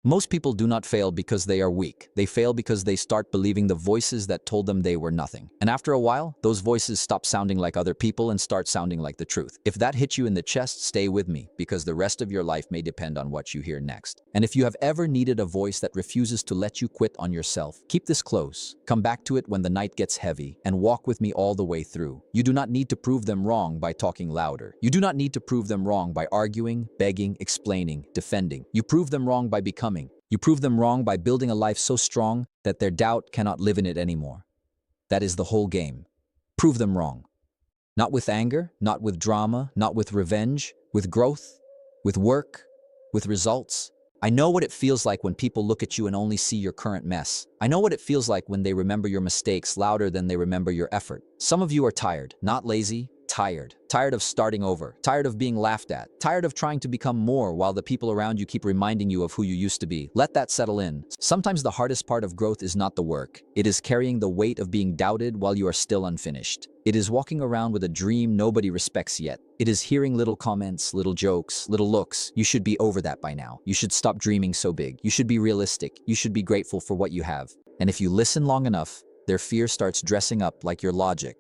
Most people do not fail because they are weak. They fail because they start believing the voices that told them they were nothing. And after a while, those voices stop sounding like other people and start sounding like the truth. If that hits you in the chest, stay with me, because the rest of your life may depend on what you hear next. And if you have ever needed a voice that refuses to let you quit on yourself, keep this close. Come back to it when the night gets heavy and walk with me all the way through. You do not need to prove them wrong by talking louder. You do not need to prove them wrong by arguing, begging, explaining, defending. You prove them wrong by becoming. You prove them wrong by building a life so strong that their doubt cannot live in it anymore. That is the whole game. Prove them wrong. Not with anger, not with drama, not with revenge, with growth, with work, with results. I know what it feels like when people look at you and only see your current mess. I know what it feels like when they remember your mistakes louder than they remember your effort. Some of you are tired, not lazy, tired. Tired of starting over, tired of being laughed at, tired of trying to become more while the people around you keep reminding you of who you used to be. Let that settle in. Sometimes the hardest part of growth is not the work. It is carrying the weight of being doubted while you are still unfinished. It is walking around with a dream nobody respects yet. It is hearing little comments, little jokes, little looks. You should be over that by now. You should stop dreaming so big. You should be realistic. You should be grateful for what you have. And if you listen long enough, their fear starts dressing up like your logic.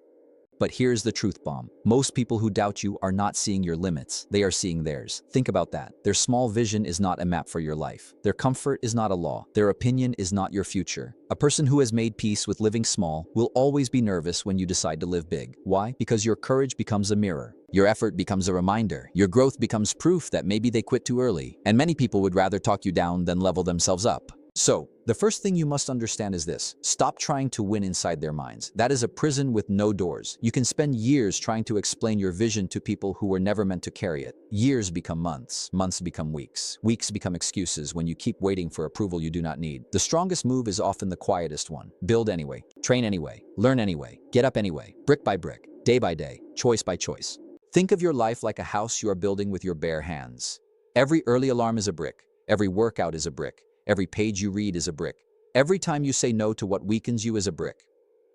But here's the truth bomb. Most people who doubt you are not seeing your limits. They are seeing theirs. Think about that. Their small vision is not a map for your life. Their comfort is not a law. Their opinion is not your future. A person who has made peace with living small will always be nervous when you decide to live big. Why? Because your courage becomes a mirror. Your effort becomes a reminder. Your growth becomes proof that maybe they quit too early. And many people would rather talk you down than level themselves up. So, the first thing you must understand is this. Stop trying to win inside their minds. That is a prison with no doors. You can spend years trying to explain your vision to people who were never meant to carry it. Years become months. Months become weeks. Weeks become excuses when you keep waiting for approval you do not need. The strongest move is often the quietest one. Build anyway. Train anyway. Learn anyway. Get up anyway. Brick by brick. Day by day. Choice by choice. Think of your life like a house you are building with your bare hands. Every early alarm is a brick. Every workout is a brick. Every page you read is a brick. Every time you say no to what weakens you is a brick.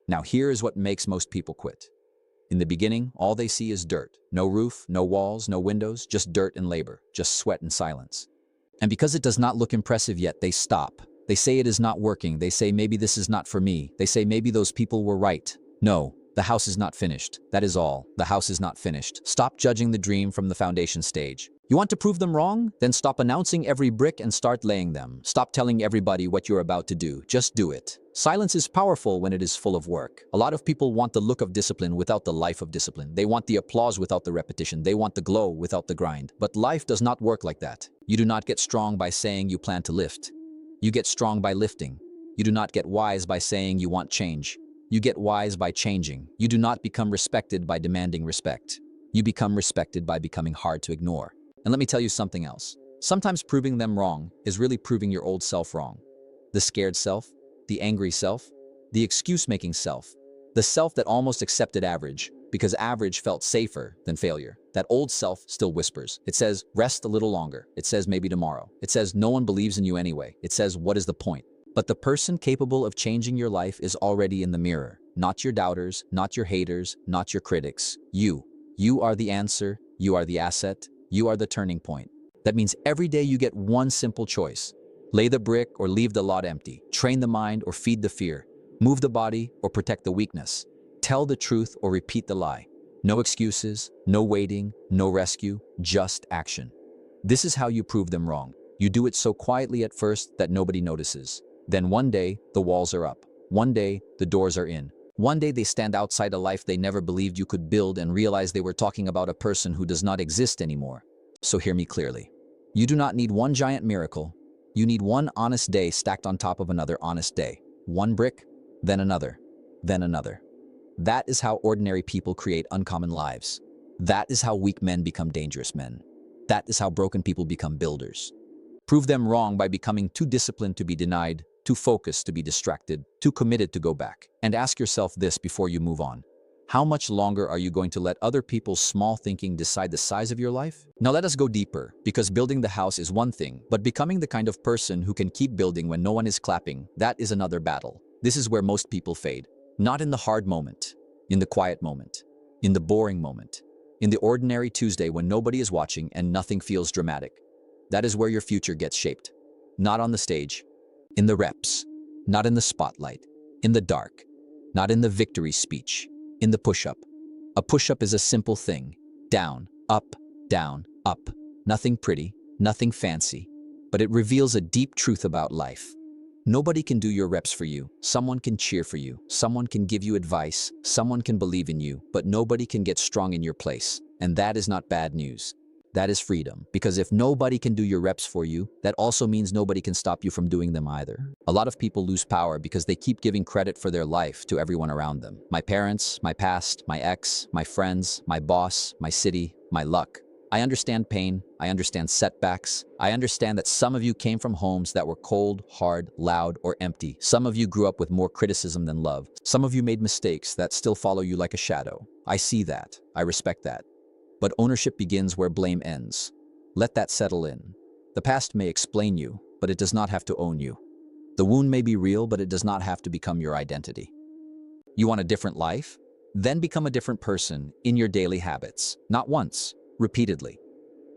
Now here is what makes most people quit. In the beginning, all they see is dirt. No roof, no walls, no windows, just dirt and labor, just sweat and silence. And because it does not look impressive yet, they stop. They say it is not working. They say maybe this is not for me. They say maybe those people were right. No, the house is not finished. That is all. The house is not finished. Stop judging the dream from the foundation stage. You want to prove them wrong? Then stop announcing every brick and start laying them. Stop telling everybody what you're about to do. Just do it. Silence is powerful when it is full of work. A lot of people want the look of discipline without the life of discipline. They want the applause without the repetition. They want the glow without the grind. But life does not work like that. You do not get strong by saying you plan to lift. You get strong by lifting. You do not get wise by saying you want change. You get wise by changing. You do not become respected by demanding respect. You become respected by becoming hard to ignore. And let me tell you something else. Sometimes proving them wrong is really proving your old self wrong. The scared self, the angry self, the excuse-making self, the self that almost accepted average because average felt safer than failure. That old self still whispers. It says, rest a little longer. It says, maybe tomorrow. It says, no one believes in you anyway. It says, what is the point? But the person capable of changing your life is already in the mirror. Not your doubters, not your haters, not your critics. You. You are the answer. You are the asset. You are the turning point. That means every day you get one simple choice. Lay the brick or leave the lot empty. Train the mind or feed the fear. Move the body or protect the weakness. Tell the truth or repeat the lie. No excuses, no waiting, no rescue, just action. This is how you prove them wrong. You do it so quietly at first that nobody notices. Then one day, the walls are up. One day, the doors are in. One day they stand outside a life they never believed you could build and realize they were talking about a person who does not exist anymore. So hear me clearly. You do not need one giant miracle. You need one honest day stacked on top of another honest day. One brick, then another, then another. That is how ordinary people create uncommon lives. That is how weak men become dangerous men. That is how broken people become builders. Prove them wrong by becoming too disciplined to be denied, too focused to be distracted, too committed to go back. And ask yourself this before you move on. How much longer are you going to let other people's small thinking decide the size of your life? Now let us go deeper, because building the house is one thing, but becoming the kind of person who can keep building when no one is clapping, that is another battle. This is where most people fade. Not in the hard moment, in the quiet moment, in the boring moment, in the ordinary Tuesday when nobody is watching and nothing feels dramatic. That is where your future gets shaped. Not on the stage. In the reps. Not in the spotlight. In the dark. Not in the victory speech. In the push-up. A push-up is a simple thing. Down, up, down, up. Nothing pretty, nothing fancy. But it reveals a deep truth about life. Nobody can do your reps for you. Someone can cheer for you. Someone can give you advice. Someone can believe in you. But nobody can get strong in your place. And that is not bad news. That is freedom. Because if nobody can do your reps for you, that also means nobody can stop you from doing them either. A lot of people lose power because they keep giving credit for their life to everyone around them. My parents, my past, my ex, my friends, my boss, my city, my luck. I understand pain. I understand setbacks. I understand that some of you came from homes that were cold, hard, loud, or empty. Some of you grew up with more criticism than love. Some of you made mistakes that still follow you like a shadow. I see that. I respect that. But ownership begins where blame ends. Let that settle in. The past may explain you, but it does not have to own you. The wound may be real, but it does not have to become your identity. You want a different life? Then become a different person in your daily habits. Not once, repeatedly.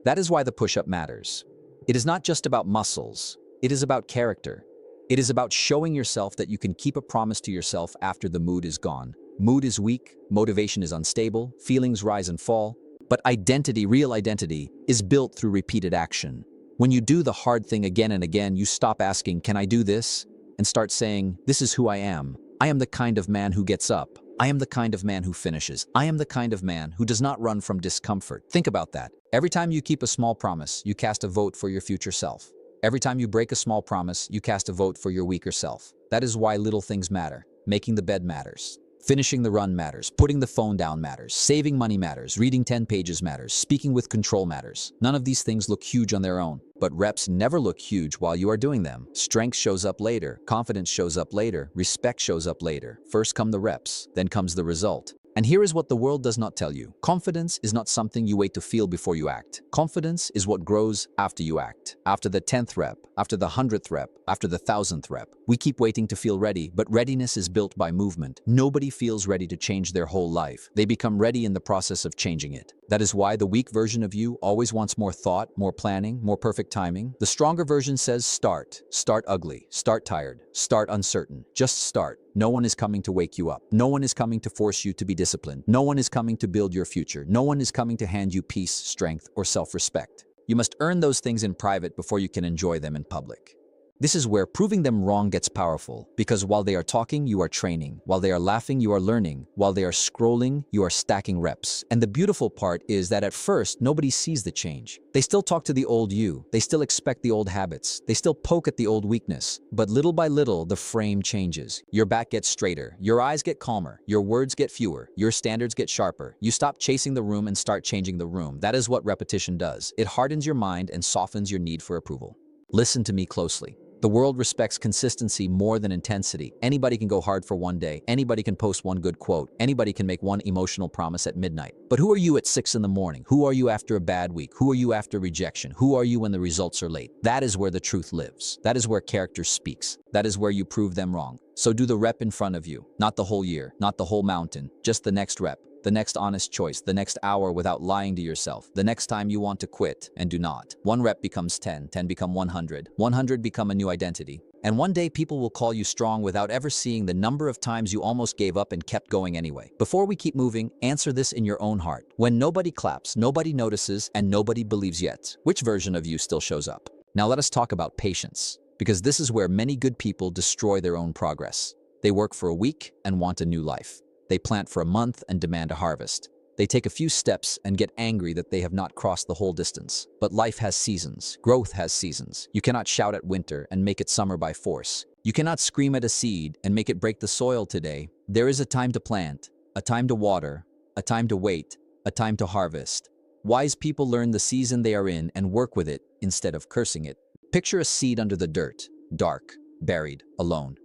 That is why the push-up matters. It is not just about muscles. It is about character. It is about showing yourself that you can keep a promise to yourself after the mood is gone. Mood is weak, motivation is unstable, feelings rise and fall. But identity, real identity, is built through repeated action. When you do the hard thing again and again, you stop asking, "Can I do this?" and start saying, "This is who I am. I am the kind of man who gets up. I am the kind of man who finishes. I am the kind of man who does not run from discomfort." Think about that. Every time you keep a small promise, you cast a vote for your future self. Every time you break a small promise, you cast a vote for your weaker self. That is why little things matter. Making the bed matters. Finishing the run matters. Putting the phone down matters. Saving money matters. Reading 10 pages matters. Speaking with control matters. None of these things look huge on their own, but reps never look huge while you are doing them. Strength shows up later. Confidence shows up later. Respect shows up later. First come the reps, then comes the result. And here is what the world does not tell you. Confidence is not something you wait to feel before you act. Confidence is what grows after you act. After the 10th rep, after the 100th rep, after the 1000th rep. We keep waiting to feel ready, but readiness is built by movement. Nobody feels ready to change their whole life. They become ready in the process of changing it. That is why the weak version of you always wants more thought, more planning, more perfect timing. The stronger version says start. Start ugly. Start tired. Start uncertain. Just start. No one is coming to wake you up. No one is coming to force you to be disciplined. No one is coming to build your future. No one is coming to hand you peace, strength, or self-respect. You must earn those things in private before you can enjoy them in public. This is where proving them wrong gets powerful, because while they are talking, you are training. While they are laughing, you are learning. While they are scrolling, you are stacking reps. And the beautiful part is that at first, nobody sees the change. They still talk to the old you. They still expect the old habits. They still poke at the old weakness. But little by little, the frame changes. Your back gets straighter. Your eyes get calmer. Your words get fewer. Your standards get sharper. You stop chasing the room and start changing the room. That is what repetition does. It hardens your mind and softens your need for approval. Listen to me closely. The world respects consistency more than intensity. Anybody can go hard for one day. Anybody can post one good quote. Anybody can make one emotional promise at midnight. But who are you at 6 in the morning? Who are you after a bad week? Who are you after rejection? Who are you when the results are late? That is where the truth lives. That is where character speaks. That is where you prove them wrong. So do the rep in front of you. Not the whole year, not the whole mountain, just the next rep. The next honest choice, the next hour without lying to yourself, the next time you want to quit and do not. 1 rep becomes 10, 10 become 100, 100 become a new identity. And one day people will call you strong without ever seeing the number of times you almost gave up and kept going anyway. Before we keep moving, answer this in your own heart. When nobody claps, nobody notices, and nobody believes yet, which version of you still shows up? Now let us talk about patience, because this is where many good people destroy their own progress. They work for a week and want a new life. They plant for a month and demand a harvest. They take a few steps and get angry that they have not crossed the whole distance. But life has seasons. Growth has seasons. You cannot shout at winter and make it summer by force. You cannot scream at a seed and make it break the soil today. There is a time to plant, a time to water, a time to wait, a time to harvest. Wise people learn the season they are in and work with it instead of cursing it. Picture a seed under the dirt, dark, buried, alone.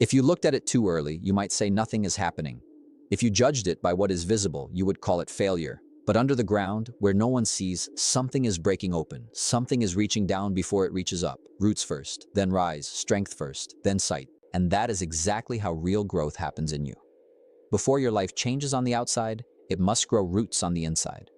If you looked at it too early, you might say nothing is happening. If you judged it by what is visible, you would call it failure. But under the ground, where no one sees, something is breaking open. Something is reaching down before it reaches up. Roots first, then rise, strength first, then sight. And that is exactly how real growth happens in you. Before your life changes on the outside, it must grow roots on the inside.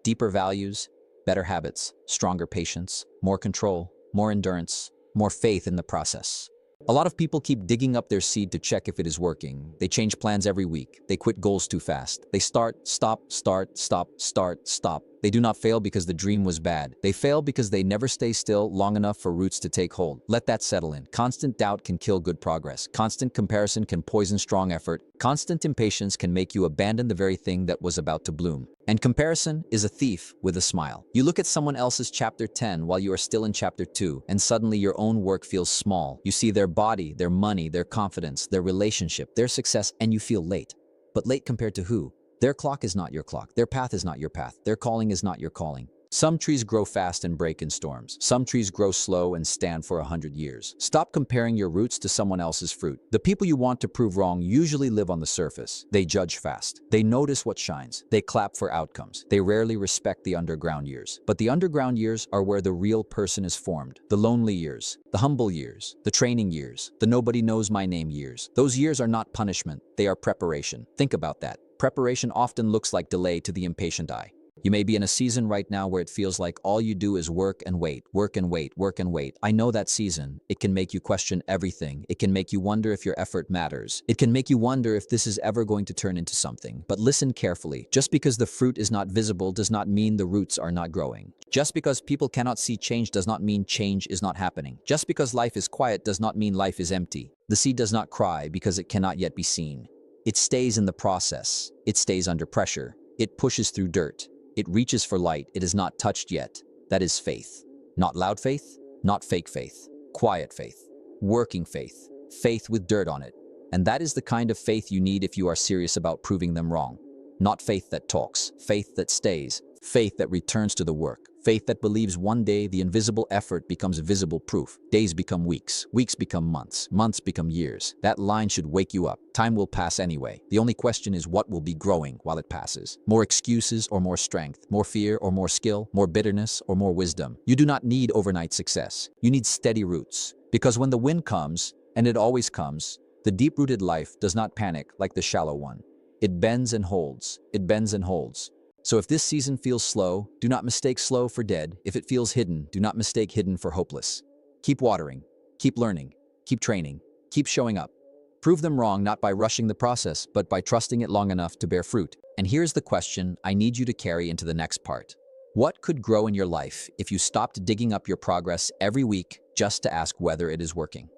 Deeper values, better habits, stronger patience, more control, more endurance, more faith in the process. A lot of people keep digging up their seed to check if it is working. They change plans every week. They quit goals too fast. They start, stop, start, stop, start, stop. They do not fail because the dream was bad. They fail because they never stay still long enough for roots to take hold. Let that settle in. Constant doubt can kill good progress. Constant comparison can poison strong effort. Constant impatience can make you abandon the very thing that was about to bloom. And comparison is a thief with a smile. You look at someone else's chapter 10 while you are still in chapter 2, and suddenly your own work feels small. You see their body, their money, their confidence, their relationship, their success, and you feel late. But late compared to who? Their clock is not your clock. Their path is not your path. Their calling is not your calling. Some trees grow fast and break in storms. Some trees grow slow and stand for 100 years. Stop comparing your roots to someone else's fruit. The people you want to prove wrong usually live on the surface. They judge fast. They notice what shines. They clap for outcomes. They rarely respect the underground years. But the underground years are where the real person is formed. The lonely years, the humble years, the training years, the nobody knows my name years. Those years are not punishment. They are preparation. Think about that. Preparation often looks like delay to the impatient eye. You may be in a season right now where it feels like all you do is work and wait, work and wait, work and wait. I know that season. It can make you question everything. It can make you wonder if your effort matters. It can make you wonder if this is ever going to turn into something. But listen carefully. Just because the fruit is not visible does not mean the roots are not growing. Just because people cannot see change does not mean change is not happening. Just because life is quiet does not mean life is empty. The seed does not cry because it cannot yet be seen. It stays in the process. It stays under pressure. It pushes through dirt. It reaches for light it is not touched yet. That is faith. Not loud faith, not fake faith. Quiet faith. Working faith. Faith with dirt on it. And that is the kind of faith you need if you are serious about proving them wrong. Not faith that talks, faith that stays, faith that returns to the work. Faith that believes one day the invisible effort becomes visible proof. Days become weeks, weeks become months, months become years. That line should wake you up. Time will pass anyway. The only question is what will be growing while it passes. More excuses or more strength, more fear or more skill, more bitterness or more wisdom. You do not need overnight success. You need steady roots. Because when the wind comes, and it always comes, the deep-rooted life does not panic like the shallow one. It bends and holds. It bends and holds. So if this season feels slow, do not mistake slow for dead. If it feels hidden, do not mistake hidden for hopeless. Keep watering, keep learning, keep training, keep showing up. Prove them wrong not by rushing the process, but by trusting it long enough to bear fruit. And here's the question I need you to carry into the next part. What could grow in your life if you stopped digging up your progress every week just to ask whether it is working?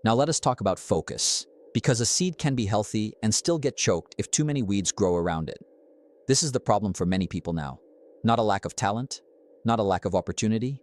Now let us talk about focus, because a seed can be healthy and still get choked if too many weeds grow around it. This is the problem for many people now. Not a lack of talent, not a lack of opportunity,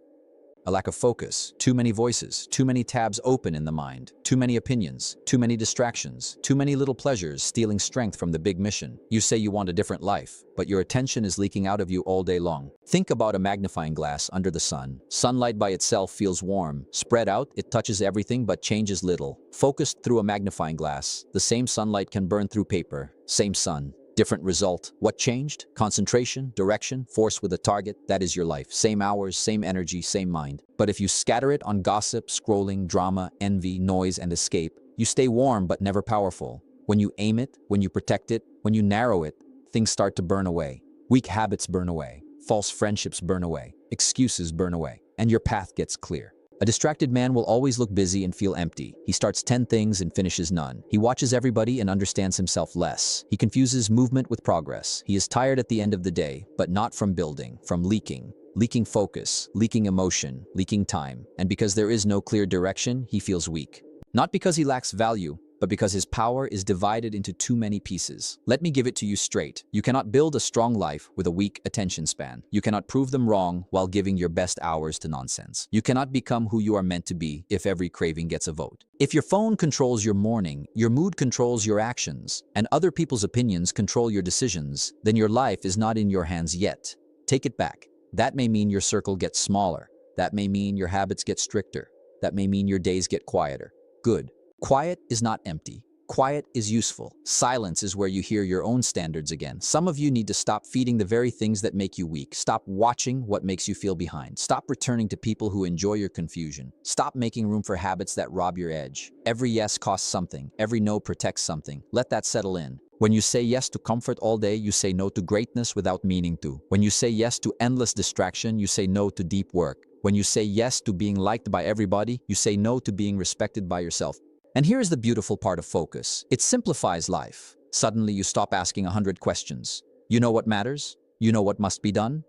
a lack of focus. Too many voices, too many tabs open in the mind, too many opinions, too many distractions, too many little pleasures stealing strength from the big mission. You say you want a different life, but your attention is leaking out of you all day long. Think about a magnifying glass under the sun. Sunlight by itself feels warm. Spread out, it touches everything but changes little. Focused through a magnifying glass, the same sunlight can burn through paper. Same sun. Different result. What changed? Concentration, direction, force with a target. That is your life. Same hours, same energy, same mind. But if you scatter it on gossip, scrolling, drama, envy, noise, and escape, you stay warm but never powerful. When you aim it, when you protect it, when you narrow it, things start to burn away. Weak habits burn away. False friendships burn away. Excuses burn away. And your path gets clear. A distracted man will always look busy and feel empty. He starts 10 things and finishes none. He watches everybody and understands himself less. He confuses movement with progress. He is tired at the end of the day, but not from building, from leaking. Leaking focus, leaking emotion, leaking time. And because there is no clear direction, he feels weak. Not because he lacks value, but because his power is divided into too many pieces. Let me give it to you straight. You cannot build a strong life with a weak attention span. You cannot prove them wrong while giving your best hours to nonsense. You cannot become who you are meant to be if every craving gets a vote. If your phone controls your morning, your mood controls your actions, and other people's opinions control your decisions, then your life is not in your hands yet. Take it back. That may mean your circle gets smaller. That may mean your habits get stricter. That may mean your days get quieter. Good. Quiet is not empty. Quiet is useful. Silence is where you hear your own standards again. Some of you need to stop feeding the very things that make you weak. Stop watching what makes you feel behind. Stop returning to people who enjoy your confusion. Stop making room for habits that rob your edge. Every yes costs something. Every no protects something. Let that settle in. When you say yes to comfort all day, you say no to greatness without meaning to. When you say yes to endless distraction, you say no to deep work. When you say yes to being liked by everybody, you say no to being respected by yourself. And here's the beautiful part of focus. It simplifies life. Suddenly you stop asking 100 questions. You know what matters? You know what must be done?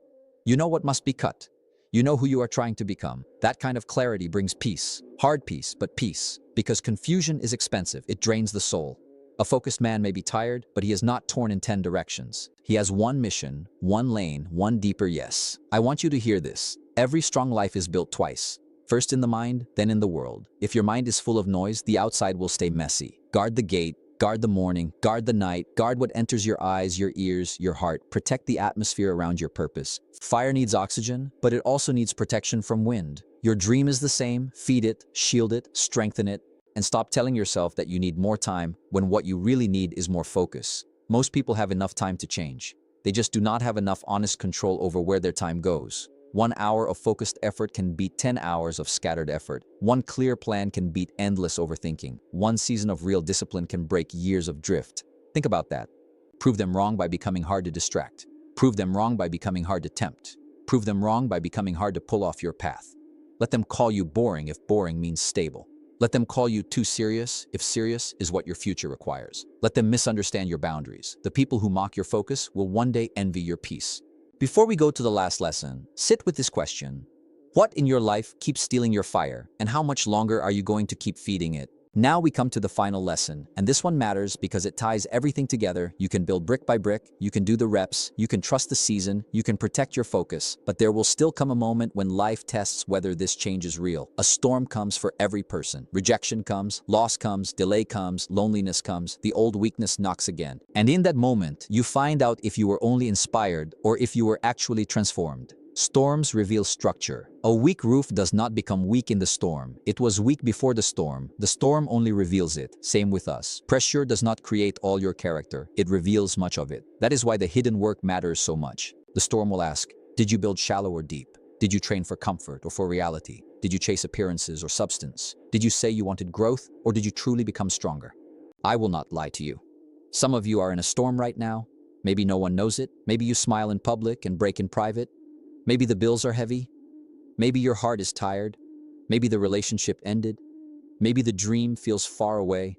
You know what must be cut? You know who you are trying to become. That kind of clarity brings peace. Hard peace, but peace. Because confusion is expensive. It drains the soul. A focused man may be tired, but he is not torn in 10 directions. He has one mission, one lane, one deeper yes. I want you to hear this. Every strong life is built twice. First in the mind, then in the world. If your mind is full of noise, the outside will stay messy. Guard the gate, guard the morning, guard the night, guard what enters your eyes, your ears, your heart. Protect the atmosphere around your purpose. Fire needs oxygen, but it also needs protection from wind. Your dream is the same. Feed it, shield it, strengthen it, and stop telling yourself that you need more time when what you really need is more focus. Most people have enough time to change. They just do not have enough honest control over where their time goes. 1 hour of focused effort can beat 10 hours of scattered effort. One clear plan can beat endless overthinking. One season of real discipline can break years of drift. Think about that. Prove them wrong by becoming hard to distract. Prove them wrong by becoming hard to tempt. Prove them wrong by becoming hard to pull off your path. Let them call you boring if boring means stable. Let them call you too serious if serious is what your future requires. Let them misunderstand your boundaries. The people who mock your focus will one day envy your peace. Before we go to the last lesson, sit with this question. What in your life keeps stealing your fire, and how much longer are you going to keep feeding it? Now we come to the final lesson, and this one matters because it ties everything together. You can build brick by brick, you can do the reps, you can trust the season, you can protect your focus, but there will still come a moment when life tests whether this change is real. A storm comes for every person. Rejection comes, loss comes, delay comes, loneliness comes, the old weakness knocks again. And in that moment, you find out if you were only inspired or if you were actually transformed. Storms reveal structure. A weak roof does not become weak in the storm. It was weak before the storm. The storm only reveals it. Same with us. Pressure does not create all your character. It reveals much of it. That is why the hidden work matters so much. The storm will ask, did you build shallow or deep? Did you train for comfort or for reality? Did you chase appearances or substance? Did you say you wanted growth or did you truly become stronger? I will not lie to you. Some of you are in a storm right now. Maybe no one knows it. Maybe you smile in public and break in private. Maybe the bills are heavy. Maybe your heart is tired. Maybe the relationship ended. Maybe the dream feels far away.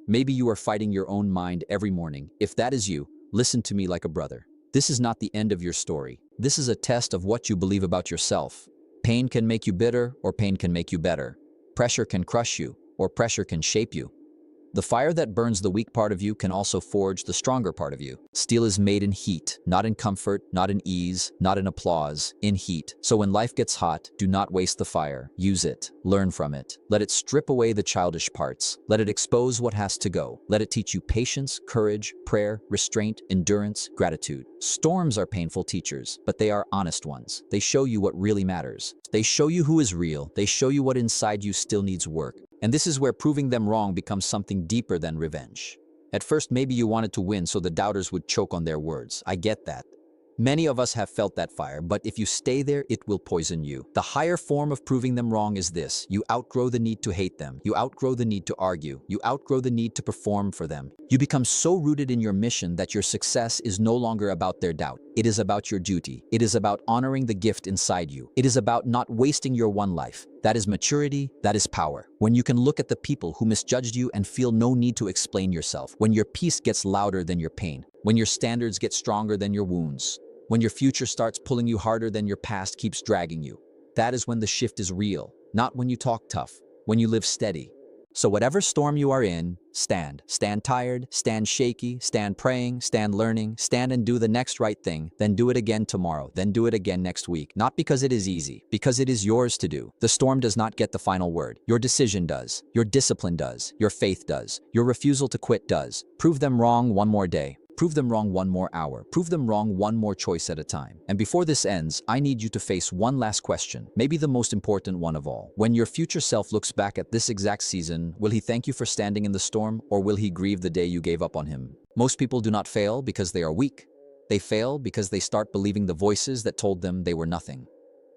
Maybe you are fighting your own mind every morning. If that is you, listen to me like a brother. This is not the end of your story. This is a test of what you believe about yourself. Pain can make you bitter, or pain can make you better. Pressure can crush you, or pressure can shape you. The fire that burns the weak part of you can also forge the stronger part of you. Steel is made in heat, not in comfort, not in ease, not in applause, in heat. So when life gets hot, do not waste the fire. Use it. Learn from it. Let it strip away the childish parts. Let it expose what has to go. Let it teach you patience, courage, prayer, restraint, endurance, gratitude. Storms are painful teachers, but they are honest ones. They show you what really matters. They show you who is real. They show you what inside you still needs work. And this is where proving them wrong becomes something deeper than revenge. At first, maybe you wanted to win so the doubters would choke on their words. I get that. Many of us have felt that fire, but if you stay there, it will poison you. The higher form of proving them wrong is this. You outgrow the need to hate them. You outgrow the need to argue. You outgrow the need to perform for them. You become so rooted in your mission that your success is no longer about their doubt. It is about your duty. It is about honoring the gift inside you. It is about not wasting your one life. That is maturity, that is power. When you can look at the people who misjudged you and feel no need to explain yourself. When your peace gets louder than your pain. When your standards get stronger than your wounds. When your future starts pulling you harder than your past keeps dragging you. That is when the shift is real. Not when you talk tough, when you live steady. So whatever storm you are in, stand. Stand tired, stand shaky, stand praying, stand learning, stand and do the next right thing, then do it again tomorrow, then do it again next week. Not because it is easy, because it is yours to do. The storm does not get the final word. Your decision does. Your discipline does. Your faith does. Your refusal to quit does. Prove them wrong one more day. Prove them wrong one more hour. Prove them wrong one more choice at a time. And before this ends, I need you to face one last question, maybe the most important one of all. When your future self looks back at this exact season, will he thank you for standing in the storm, or will he grieve the day you gave up on him? Most people do not fail because they are weak. They fail because they start believing the voices that told them they were nothing.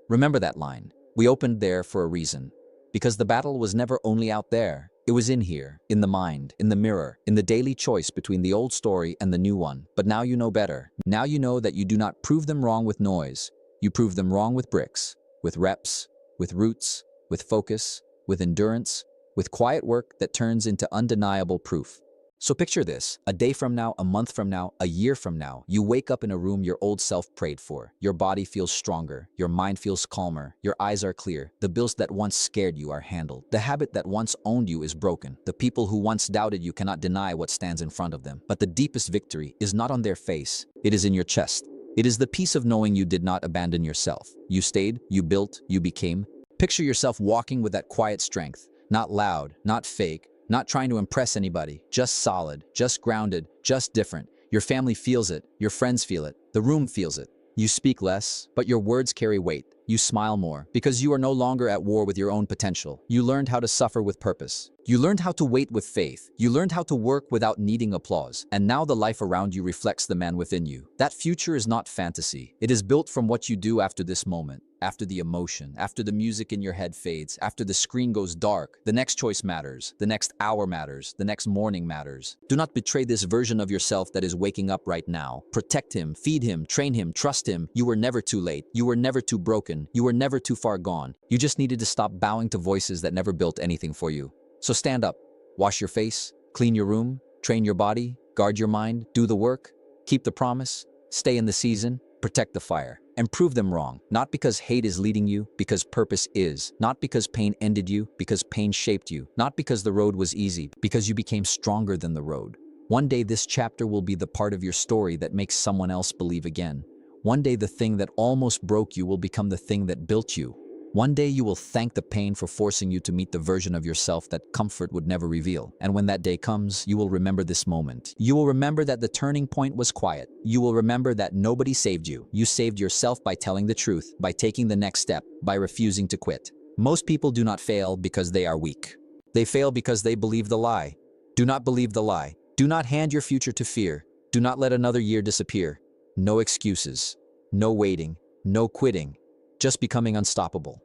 Remember that line. We opened there for a reason. Because the battle was never only out there. It was in here, in the mind, in the mirror, in the daily choice between the old story and the new one. But now you know better. Now you know that you do not prove them wrong with noise. You prove them wrong with bricks, with reps, with roots, with focus, with endurance, with quiet work that turns into undeniable proof. So picture this, a day from now, a month from now, a year from now, you wake up in a room your old self prayed for. Your body feels stronger, your mind feels calmer, your eyes are clear, the bills that once scared you are handled. The habit that once owned you is broken. The people who once doubted you cannot deny what stands in front of them. But the deepest victory is not on their face, it is in your chest. It is the peace of knowing you did not abandon yourself. You stayed, you built, you became. Picture yourself walking with that quiet strength, not loud, not fake, not trying to impress anybody, just solid, just grounded, just different. Your family feels it, your friends feel it, the room feels it. You speak less, but your words carry weight. You smile more, because you are no longer at war with your own potential. You learned how to suffer with purpose. You learned how to wait with faith. You learned how to work without needing applause. And now the life around you reflects the man within you. That future is not fantasy. It is built from what you do after this moment, after the emotion, after the music in your head fades, after the screen goes dark. The next choice matters. The next hour matters. The next morning matters. Do not betray this version of yourself that is waking up right now. Protect him, feed him, train him, trust him. You were never too late. You were never too broken. You were never too far gone. You just needed to stop bowing to voices that never built anything for you. So stand up, wash your face, clean your room, train your body, guard your mind, do the work, keep the promise, stay in the season, protect the fire, and prove them wrong. Not because hate is leading you, because purpose is. Not because pain ended you, because pain shaped you. Not because the road was easy, because you became stronger than the road. One day this chapter will be the part of your story that makes someone else believe again. One day the thing that almost broke you will become the thing that built you. One day you will thank the pain for forcing you to meet the version of yourself that comfort would never reveal. And when that day comes, you will remember this moment. You will remember that the turning point was quiet. You will remember that nobody saved you. You saved yourself by telling the truth, by taking the next step, by refusing to quit. Most people do not fail because they are weak. They fail because they believe the lie. Do not believe the lie. Do not hand your future to fear. Do not let another year disappear. No excuses, no waiting, no quitting, just becoming unstoppable.